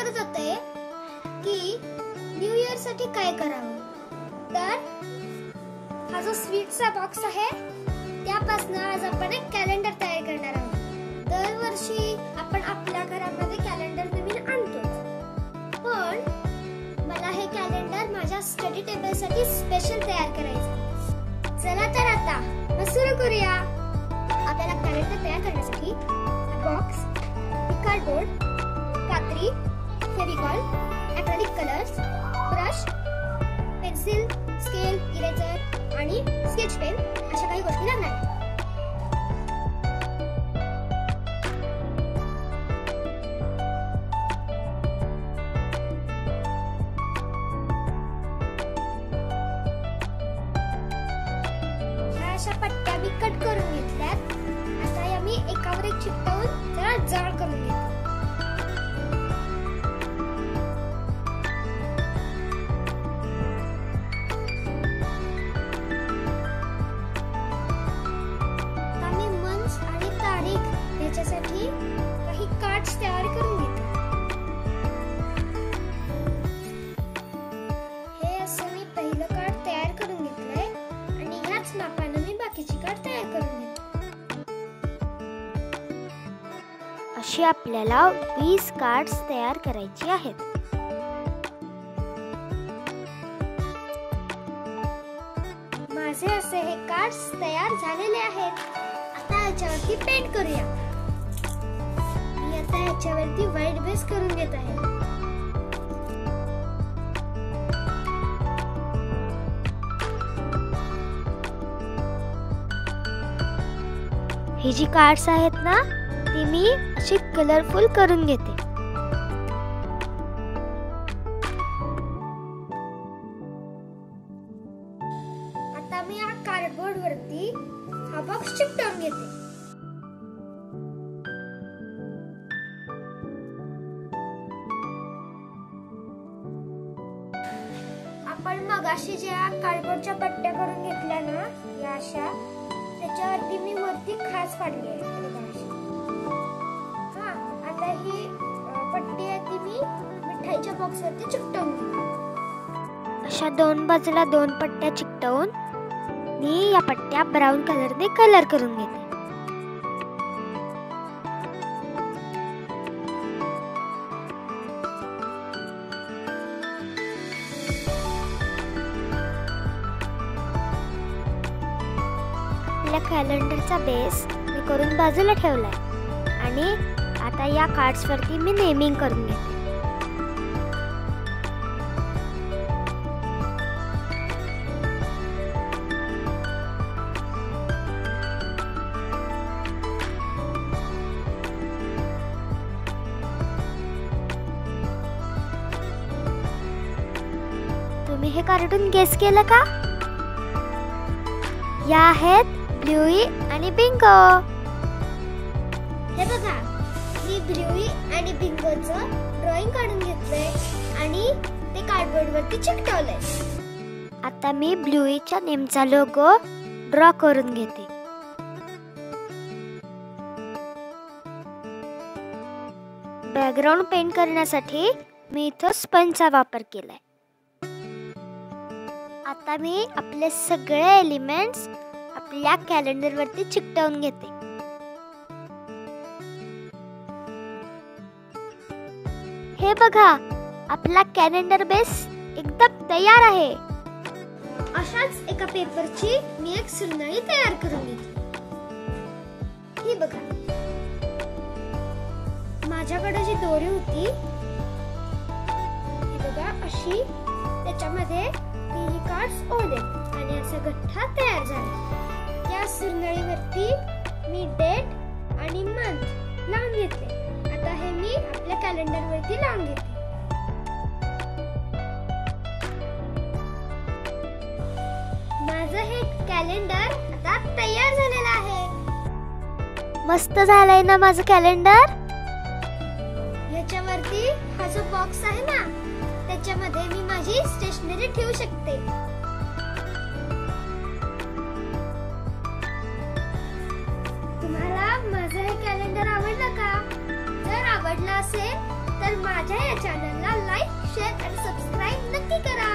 करत होते की न्यू इयर साठी काय करावं. तर हा जो स्वीटचा बॉक्स आहे त्यापासून आज आपण एक कॅलेंडर तयार करणार आहोत. दरवर्षी आपण आपल्या घरामध्ये कॅलेंडर नवीन आणतो, पण मला हे कॅलेंडर माझ्या स्टडी टेबल साठी स्पेशल तयार करायचं. चला तर आता सुरू करूया. आपल्याला कॅलेंडर तयार करण्यासाठी बॉक्स, कार्डबोर्ड, कात्री, Fevicol, acrylic colours, brush, pencil, scale, eraser आणि स्केच पेन अशा काही गोष्टी लागणार आहेत. अशा पट्ट्या मी कट करून घेतल्यात. आता या मी एकावर एक चिकटवून जरा जाड करून घेते. आता मी मंथ आणि तारीख याच्यासाठी काही कार्ड्स तयार करून घेते. हे असं मी पहिलं कार्ड तयार करून घेतलंय आणि ह्याच मापाने मी बाकीची कार्ड तयार करून घेते. अशी आपल्याला 20 कार्ड्स तयार करायची आहेत. माझे असे हे कार्ड्स तयार झालेले आहेत. आता याच्यावरती पेंट करूया. मी आता याच्यावरती व्हाईट बेस करून घेत आहे. ही जी कार्ड्स आहेत ना ती मी अशी कलरफुल करून घेते. आता मी या कार्डबोर्ड वरती हा बॉक्स चिकटवून घेते. आपण मगाशी ज्या कार्डबोर्डच्या पट्ट्या करून घेतल्या ना या अशा, त्याच्यावरती मी वरती खाच पाडली आहे. आता ही पट्टी आहे ती मी मिठाईच्या बॉक्स वरती चिकटवून घेते. अशा दोन बाजूला 2 पट्ट्या चिकटवून मी या पट्ट्या ब्राऊन कलरने कलर करून घेते. आपल्या कॅलेंडरचा बेस मी करून बाजूला ठेवलाय आणि आता या कार्ड्स वरती मी नेमिंग करून घेते. तुम्ही हे कार्टून गेस केलं का? या आहेत ब्लूई आणि बिंगो. हे बघा, मी ब्लूई आणि बिंगोचं ड्रॉइंग काढून घेतलंय आणि ते कार्डबोर्ड वरती चिकटवलंय. आता मी ब्लूईच्या नेमचा लोगो ड्रॉ करून घेते. बॅकग्राऊंड पेंट करण्यासाठी मी इथं स्पंजचा वापर केलाय. आता मी आपले सगळे एलिमेंट्स आपल्या कॅलेंडर वरती चिकटवून घेते. हे बघा, आपला कॅलेंडर बेस एकदम तयार आहे. अशाच एका पेपरची मी एक सुंदरी तयार करून घेतली. ही बघा, माझ्याकडे जी दोरी होती ही बघा अशी, त्याच्यामध्ये ही कार्ड्स ओढले आणि असा गठ्ठा तयार झाला. या सुंदरीवरती मी डेट आणि मंथ लावून घेतले. आता हे मी आपल्या कॅलेंडर वरती लावून घेते. माझं हे कॅलेंडर आता तयार झालेलं आहे. मस्त झालंय ना माझं कॅलेंडर. याच्यावरती हा जो बॉक्स आहे ना त्याच्यामध्ये मी माझी स्टेशनरी ठेवू शकते. तुम्हाला माझं हे कॅलेंडर आवडलं का? जर आवडलं असेल तर माझ्या या चॅनलला लाईक, शेअर आणि सबस्क्राईब नक्की करा.